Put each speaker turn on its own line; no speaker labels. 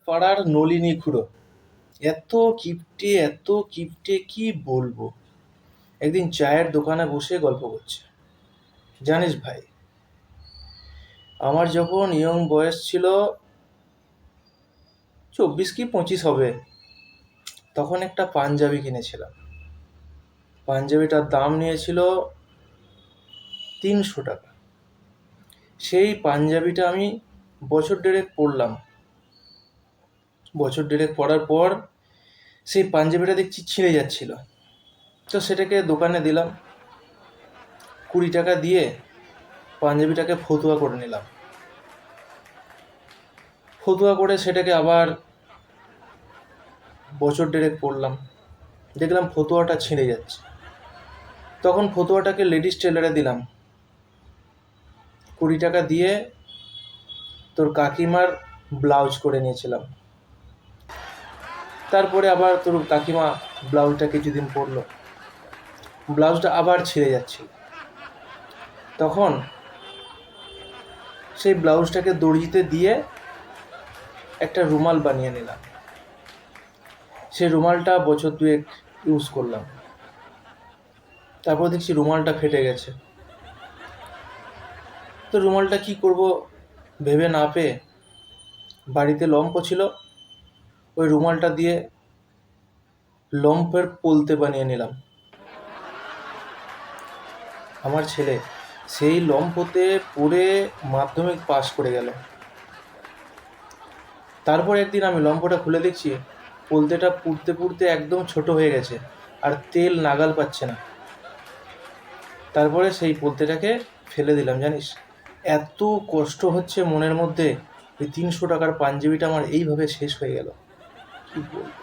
পাড়ার নলিনী খুড়ো এত কিপটে কি বলবো। একদিন চায়ের দোকানে বসে গল্প করছে। জানিস ভাই, আমার যখন ইয়ং বয়স ছিল 24 কি 25 হবে, তখন একটা পাঞ্জাবি কিনেছিলাম। পাঞ্জাবিটার দাম নিয়েছিল 300 টাকা। সেই পাঞ্জাবিটা আমি বছর দেড়েক পরলাম। বছর দেড়েক পরার পর সেই পাঞ্জাবিটা দেখছি ছিঁড়ে যাচ্ছিল। তো সেটাকে দোকানে দিলাম, 20 টাকা দিয়ে পাঞ্জাবিটাকে ফতুয়া করে নিলাম। ফতুয়া করে সেটাকে আবার বছর দেড়েক পরলাম, দেখলাম ফতুয়াটা ছিঁড়ে যাচ্ছে। তখন ফতুয়াটাকে লেডিস টেলারে দিলাম, 20 টাকা দিয়ে তোর কাকিমার ব্লাউজ করে নিয়েছিলাম। তারপরে আবার তোর কাকিমা ব্লাউজটা কিছুদিন পরলো, ব্লাউজটা আবার ছিঁড়ে যাচ্ছিল। তখন সেই ব্লাউজটাকে দর্জিতে দিয়ে একটা রুমাল বানিয়ে নিলাম। সেই রুমালটা বছর দুয়েক ইউজ করলাম। তারপর দেখছি রুমালটা ফেটে গেছে। তো রুমালটা কি করব ভেবে না পেয়ে, বাড়িতে লম্ফ ছিল, ওই রুমালটা দিয়ে লম্ফের পোলতে বানিয়ে নিলাম। আমার ছেলে সেই লম্ফতে পড়ে মাধ্যমিক পাস করে গেল। তারপর একদিন আমি লম্ফটা খুলে দেখছি পোলতেটা পুড়তে পুড়তে একদম ছোট হয়ে গেছে, আর তেল নাগাল পাচ্ছে না। তারপরে সেই পোলতেটাকে ফেলে দিলাম। জানিস, এত কষ্ট হচ্ছে মনের মধ্যে, ওই 300 টাকার পাঞ্জাবিটা আমার এইভাবে শেষ হয়ে গেল, কি বলবো।